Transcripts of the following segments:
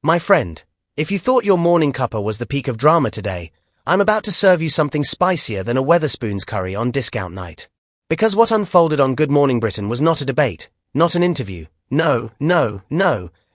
My friend, if you thought your morning cuppa was the peak of drama today, I'm about to serve you something spicier than a Wetherspoons curry on discount night. Because what unfolded on Good Morning Britain was not a debate, not an interview. No.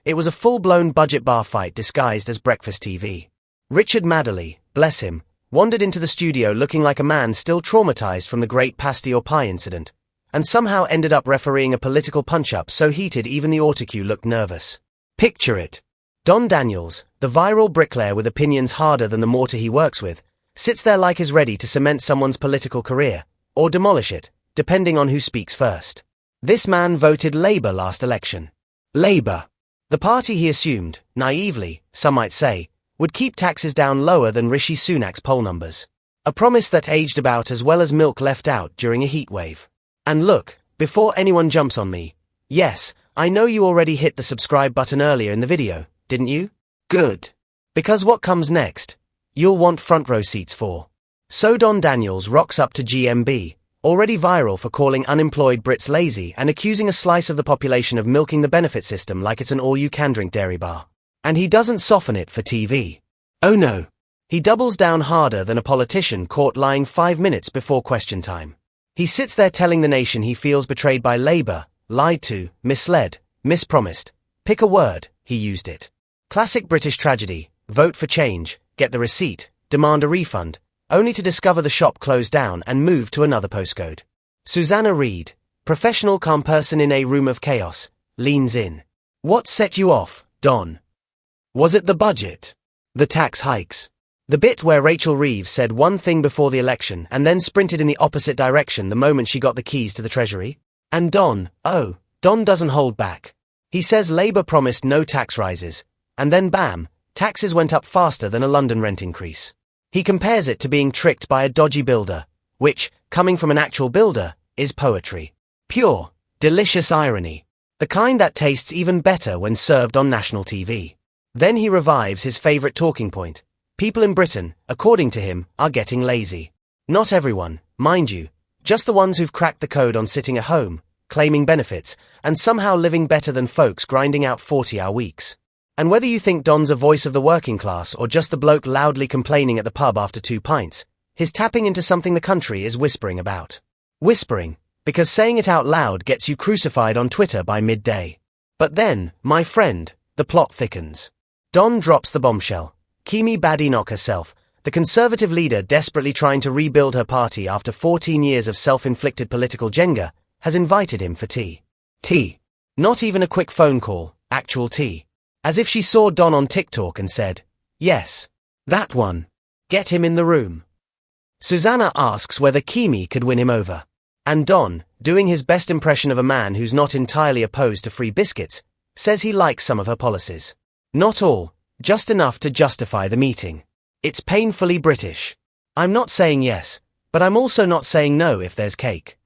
It was a full-blown budget bar fight disguised as breakfast TV. Richard Madeley, bless him, wandered into the studio looking like a man still traumatized from the great pasty or pie incident, and somehow ended up refereeing a political punch-up so heated even the autocue looked nervous. Picture it. Don Daniels, the viral bricklayer with opinions harder than the mortar he works with, sits there like he's ready to cement someone's political career, or demolish it, depending on who speaks first. This man voted Labour last election. Labour. The party he assumed, naively, some might say, would keep taxes down lower than Rishi Sunak's poll numbers. A promise that aged about as well as milk left out during a heatwave. And look, before anyone jumps on me, yes, I know you already hit the subscribe button earlier in the video, didn't you? Good. Because what comes next, you'll want front row seats for. So Don Daniels rocks up to GMB, already viral for calling unemployed Brits lazy and accusing a slice of the population of milking the benefit system like it's an all-you-can-drink dairy bar. And he doesn't soften it for TV. Oh no. He doubles down harder than a politician caught lying 5 minutes before question time. He sits there telling the nation he feels betrayed by Labour, lied to, misled, mispromised. Pick a word, he used it. Classic British tragedy, vote for change, get the receipt, demand a refund, only to discover the shop closed down and move to another postcode. Susanna Reid, professional calm person in a room of chaos, leans in. What set you off, Don? Was it the budget? The tax hikes? The bit where Rachel Reeves said one thing before the election and then sprinted in the opposite direction the moment she got the keys to the Treasury? And Don doesn't hold back. He says Labour promised no tax rises, and then bam, taxes went up faster than a London rent increase. He compares it to being tricked by a dodgy builder, which, coming from an actual builder, is poetry. Pure, delicious irony. The kind that tastes even better when served on national TV. Then he revives his favourite talking point. People in Britain, according to him, are getting lazy. Not everyone, mind you, just the ones who've cracked the code on sitting at home, claiming benefits, and somehow living better than folks grinding out 40-hour weeks. And whether you think Don's a voice of the working class or just the bloke loudly complaining at the pub after 2 pints, he's tapping into something the country is whispering about. Whispering, because saying it out loud gets you crucified on Twitter by midday. But then, my friend, the plot thickens. Don drops the bombshell. Kemi Badenoch herself, the Conservative leader desperately trying to rebuild her party after 14 years of self-inflicted political Jenga, has invited him for tea. Tea. Not even a quick phone call, actual tea. As if she saw Don on TikTok and said, yes, that one. Get him in the room. Susanna asks whether Kemi could win him over. And Don, doing his best impression of a man who's not entirely opposed to free biscuits, says he likes some of her policies. Not all, just enough to justify the meeting. It's painfully British. I'm not saying yes, but I'm also not saying no if there's cake.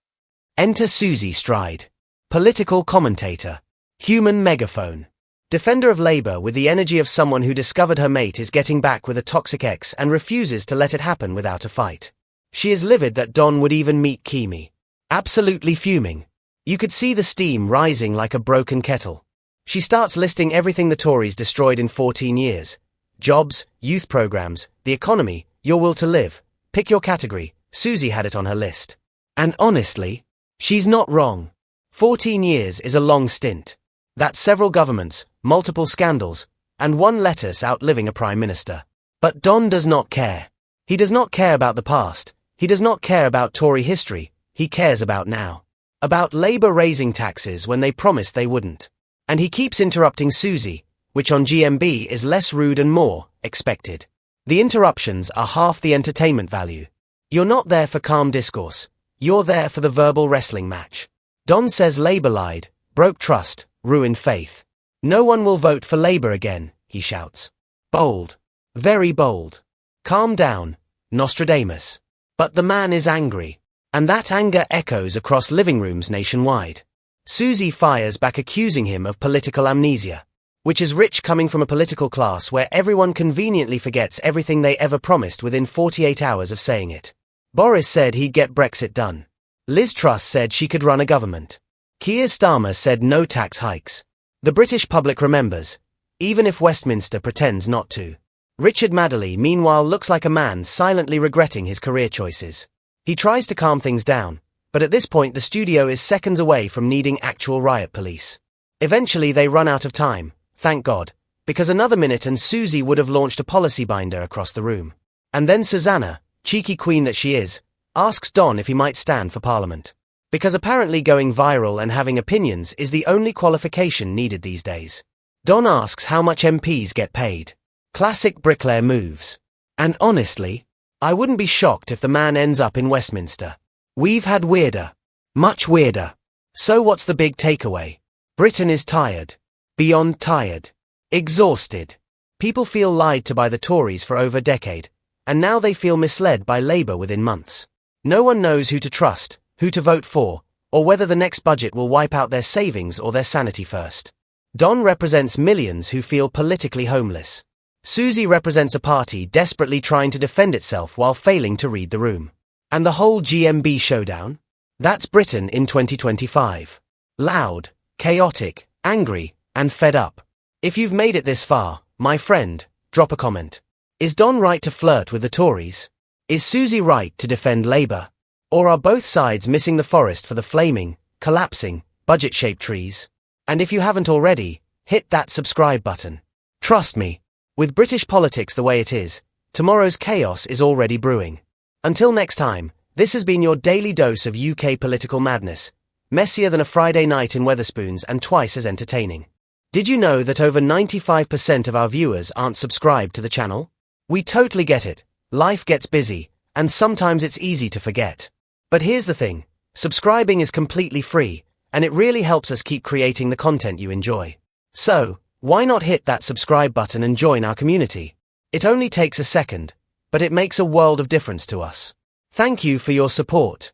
Enter Susie Stride. Political commentator. Human megaphone. Defender of Labour with the energy of someone who discovered her mate is getting back with a toxic ex and refuses to let it happen without a fight. She is livid that Don would even meet Kemi. Absolutely fuming. You could see the steam rising like a broken kettle. She starts listing everything the Tories destroyed in 14 years. Jobs, youth programmes, the economy, your will to live. Pick your category. Susie had it on her list. And honestly, she's not wrong. 14 years is a long stint. That's several governments, multiple scandals, and one lettuce outliving a prime minister. But Don does not care. He does not care about the past. He does not care about Tory history. He cares about now. About Labour raising taxes when they promised they wouldn't. And he keeps interrupting Susie, which on GMB is less rude and more expected. The interruptions are half the entertainment value. You're not there for calm discourse. You're there for the verbal wrestling match. Don says Labour lied, broke trust, ruined faith. No one will vote for Labour again, he shouts. Bold. Very bold. Calm down, Nostradamus. But the man is angry. And that anger echoes across living rooms nationwide. Susie fires back accusing him of political amnesia. Which is rich coming from a political class where everyone conveniently forgets everything they ever promised within 48 hours of saying it. Boris said he'd get Brexit done. Liz Truss said she could run a government. Keir Starmer said no tax hikes. The British public remembers. even if Westminster pretends not to. Richard Madeley, meanwhile, looks like a man silently regretting his career choices. He tries to calm things down, but at this point the studio is seconds away from needing actual riot police. Eventually they run out of time, thank God, because another minute and Susie would have launched a policy binder across the room. And then Susanna, cheeky queen that she is, asks Don if he might stand for Parliament. Because apparently going viral and having opinions is the only qualification needed these days. Don asks how much MPs get paid. Classic bricklayer moves. And honestly, I wouldn't be shocked if the man ends up in Westminster. We've had weirder. Much weirder. So what's the big takeaway? Britain is tired. Beyond tired. Exhausted. People feel lied to by the Tories for over a decade, and now they feel misled by Labour within months. No one knows who to trust, who to vote for, or whether the next budget will wipe out their savings or their sanity first. Don represents millions who feel politically homeless. Susie represents a party desperately trying to defend itself while failing to read the room. And the whole GMB showdown? That's Britain in 2025. Loud, chaotic, angry, and fed up. If you've made it this far, my friend, drop a comment. Is Don right to flirt with the Tories? Is Susie right to defend Labour? Or are both sides missing the forest for the flaming, collapsing, budget-shaped trees? And if you haven't already, hit that subscribe button. Trust me, with British politics the way it is, tomorrow's chaos is already brewing. Until next time, this has been your daily dose of UK political madness, messier than a Friday night in Wetherspoons and twice as entertaining. Did you know that over 95% of our viewers aren't subscribed to the channel? We totally get it, life gets busy, and sometimes it's easy to forget. But here's the thing, subscribing is completely free, and it really helps us keep creating the content you enjoy. So, why not hit that subscribe button and join our community? It only takes a second, but it makes a world of difference to us. Thank you for your support.